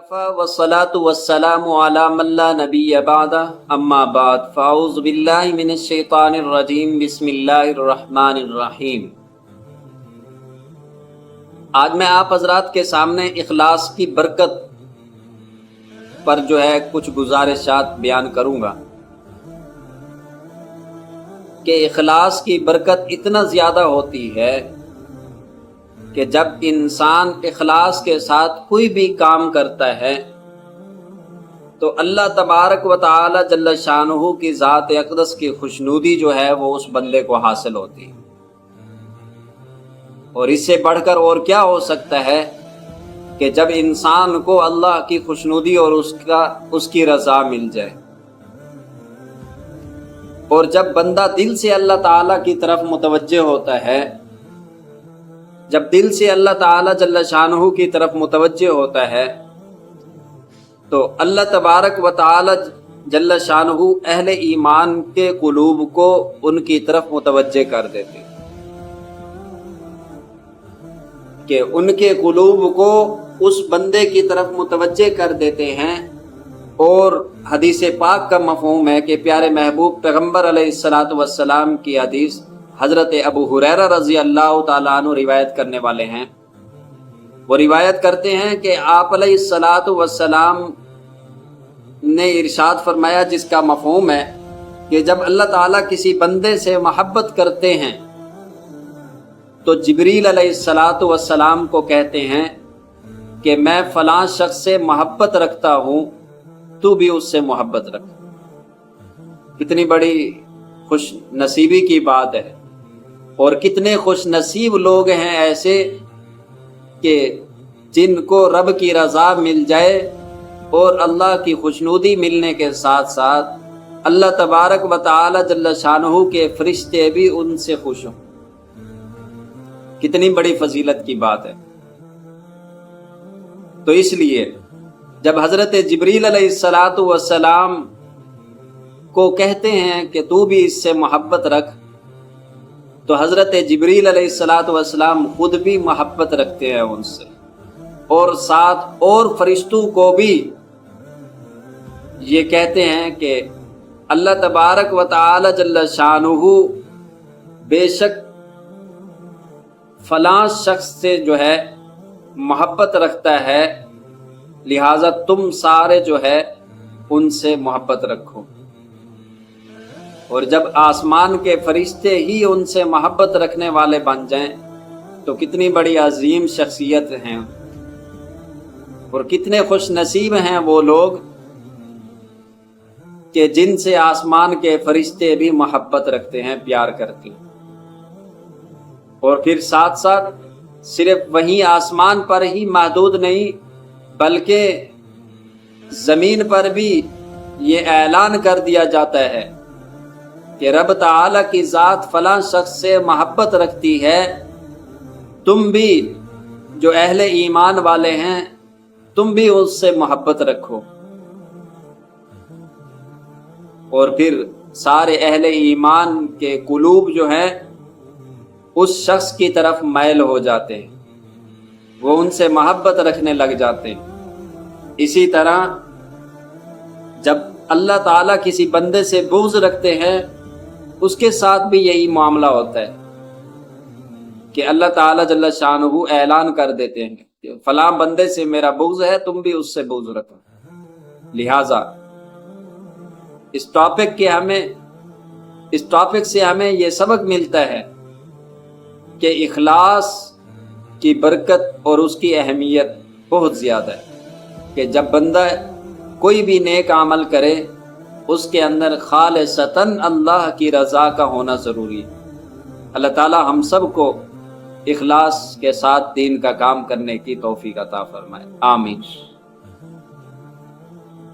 والصلاة والسلام على من لا نبی بعد اما بعد فاعوذ باللہ من الشیطان الرجیم بسم اللہ الرحمن الرحیم۔ آج میں آپ حضرات کے سامنے اخلاص کی برکت پر کچھ گزارشات بیان کروں گا کہ اخلاص کی برکت اتنا زیادہ ہوتی ہے کہ جب انسان اخلاص کے ساتھ کوئی بھی کام کرتا ہے تو اللہ تبارک و تعالی جل شانہ کی ذات اقدس کی خوشنودی وہ اس بندے کو حاصل ہوتی ہے۔ اور اس سے بڑھ کر اور کیا ہو سکتا ہے کہ جب انسان کو اللہ کی خوشنودی اور اس کی رضا مل جائے، اور جب بندہ دل سے اللہ تعالی کی طرف متوجہ ہوتا ہے، جب دل سے اللہ تعالی جل شانہ کی طرف متوجہ ہوتا ہے تو اللہ تبارک و تعالی جل شانہ اہل ایمان کے قلوب کو ان کی طرف متوجہ کر دیتے، کہ ان کے قلوب کو اس بندے کی طرف متوجہ کر دیتے ہیں۔ اور حدیث پاک کا مفہوم ہے کہ پیارے محبوب پیغمبر علیہ الصلوۃ والسلام کی حدیث حضرت ابو ہریرہ رضی اللہ تعالیٰ عنہ روایت کرنے والے ہیں۔ وہ روایت کرتے ہیں کہ آپ علیہ الصلوۃ والسلام نے ارشاد فرمایا، جس کا مفہوم ہے کہ جب اللہ تعالیٰ کسی بندے سے محبت کرتے ہیں تو جبریل علیہ الصلوۃ والسلام کو کہتے ہیں کہ میں فلاں شخص سے محبت رکھتا ہوں، تو بھی اس سے محبت رکھ۔ کتنی بڑی خوش نصیبی کی بات ہے، اور کتنے خوش نصیب لوگ ہیں ایسے کہ جن کو رب کی رضا مل جائے اور اللہ کی خوشنودی ملنے کے ساتھ ساتھ اللہ تبارک و تعالی جل شانہ کے فرشتے بھی ان سے خوش ہوں۔ کتنی بڑی فضیلت کی بات ہے۔ تو اس لیے جب حضرت جبریل علیہ الصلوۃ والسلام کو کہتے ہیں کہ تو بھی اس سے محبت رکھ، تو حضرت جبریل علیہ الصلوۃ والسلام خود بھی محبت رکھتے ہیں ان سے، اور ساتھ اور فرشتوں کو بھی یہ کہتے ہیں کہ اللہ تبارک و تعالی جل شانہ بے شک فلاں شخص سے محبت رکھتا ہے، لہٰذا تم سارے ان سے محبت رکھو۔ اور جب آسمان کے فرشتے ہی ان سے محبت رکھنے والے بن جائیں تو کتنی بڑی عظیم شخصیت ہیں، اور کتنے خوش نصیب ہیں وہ لوگ کہ جن سے آسمان کے فرشتے بھی محبت رکھتے ہیں، پیار کرتے ہیں۔ اور پھر ساتھ ساتھ صرف وہیں آسمان پر ہی محدود نہیں، بلکہ زمین پر بھی یہ اعلان کر دیا جاتا ہے کہ رب تعالی کی ذات فلاں شخص سے محبت رکھتی ہے، تم بھی جو اہل ایمان والے ہیں تم بھی اس سے محبت رکھو۔ اور پھر سارے اہل ایمان کے قلوب اس شخص کی طرف مائل ہو جاتے ہیں، وہ ان سے محبت رکھنے لگ جاتے ہیں۔ اسی طرح جب اللہ تعالیٰ کسی بندے سے بغض رکھتے ہیں، اس کے ساتھ بھی یہی معاملہ ہوتا ہے کہ اللہ تعالیٰ جل شانہ اعلان کر دیتے ہیں کہ فلاں بندے سے میرا بغض ہے، تم بھی اس سے بغض رکھو۔ لہٰذا اس ٹاپک سے ہمیں یہ سبق ملتا ہے کہ اخلاص کی برکت اور اس کی اہمیت بہت زیادہ ہے، کہ جب بندہ کوئی بھی نیک عمل کرے اس کے اندر خالصتاً اللہ کی رضا کا ہونا ضروری ہے۔ اللہ تعالی ہم سب کو اخلاص کے ساتھ دین کا کام کرنے کی توفیق عطا فرمائے، آمین۔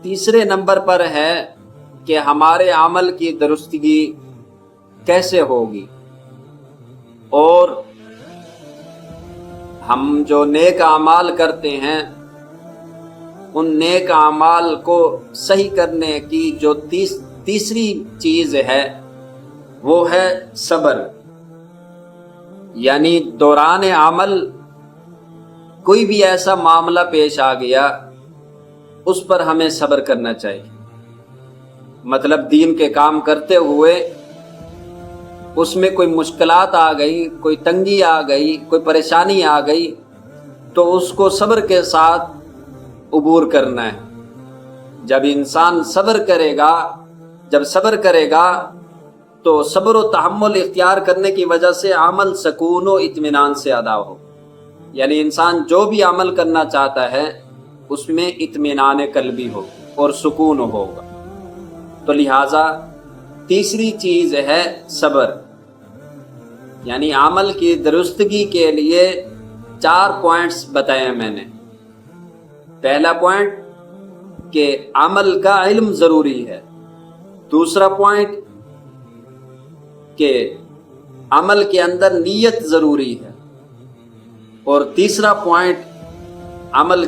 تیسرے نمبر پر ہے کہ ہمارے عمل کی درستگی کیسے ہوگی، اور ہم جو نیک اعمال کرتے ہیں ان نیک اعمال کو صحیح کرنے کی جو تیسری چیز ہے وہ ہے صبر۔ یعنی دوران عمل کوئی بھی ایسا معاملہ پیش آ گیا اس پر ہمیں صبر کرنا چاہیے. مطلب دین کے کام کرتے ہوئے اس میں کوئی مشکلات آ گئی، کوئی تنگی آ گئی، کوئی پریشانی آ گئی تو اس کو صبر کے ساتھ عبور کرنا ہے. جب انسان صبر کرے گا تو صبر و تحمل اختیار کرنے کی وجہ سے عمل سکون و اطمینان سے ادا ہو. یعنی انسان جو بھی عمل کرنا چاہتا ہے اس میں اطمینان قلبی ہو اور سکون ہوگا. تو لہٰذا تیسری چیز ہے صبر. یعنی عمل کی درستگی کے لیے 4 پوائنٹس بتائے میں نے. پہلا پوائنٹ کہ عمل کا علم ضروری ہے. دوسرا پوائنٹ کہ عمل کے اندر نیت ضروری ہے. اور تیسرا پوائنٹ عمل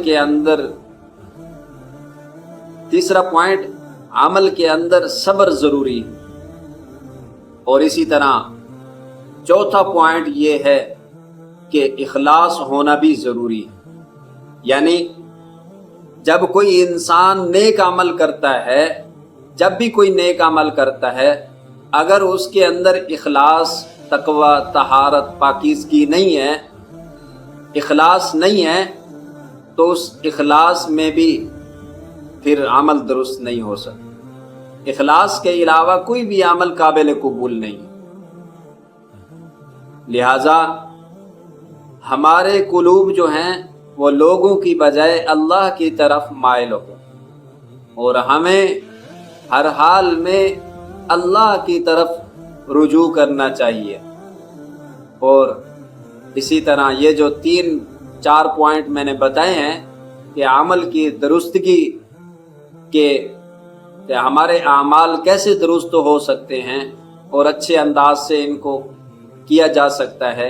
کے اندر صبر ضروری ہے. اور اسی طرح چوتھا پوائنٹ یہ ہے کہ اخلاص ہونا بھی ضروری ہے. یعنی جب کوئی انسان نیک عمل کرتا ہے، جب بھی کوئی نیک عمل کرتا ہے، اگر اس کے اندر اخلاص، تقوی، طہارت، پاکیزگی نہیں ہے، اخلاص نہیں ہے، تو اس اخلاص میں بھی پھر عمل درست نہیں ہو سکتا. اخلاص کے علاوہ کوئی بھی عمل قابل قبول نہیں. لہذا ہمارے قلوب جو ہیں وہ لوگوں کی بجائے اللہ کی طرف مائل ہو، اور ہمیں ہر حال میں اللہ کی طرف رجوع کرنا چاہیے. اور اسی طرح یہ جو 3-4 پوائنٹ میں نے بتائے ہیں کہ عمل کی درستگی کہ ہمارے اعمال کیسے درست ہو سکتے ہیں اور اچھے انداز سے ان کو کیا جا سکتا ہے،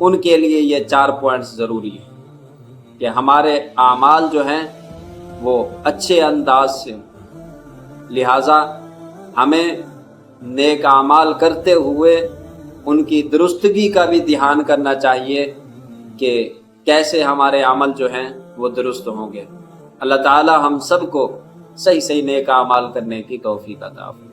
ان کے لیے یہ 4 پوائنٹس ضروری ہیں کہ ہمارے اعمال جو ہیں وہ اچھے انداز سے. لہٰذا ہمیں نیک اعمال کرتے ہوئے ان کی درستگی کا بھی دھیان کرنا چاہیے کہ کیسے ہمارے عمل جو ہیں وہ درست ہوں گے. اللہ تعالی ہم سب کو صحیح نیک اعمال کرنے کی توفیق عطا فرمائے.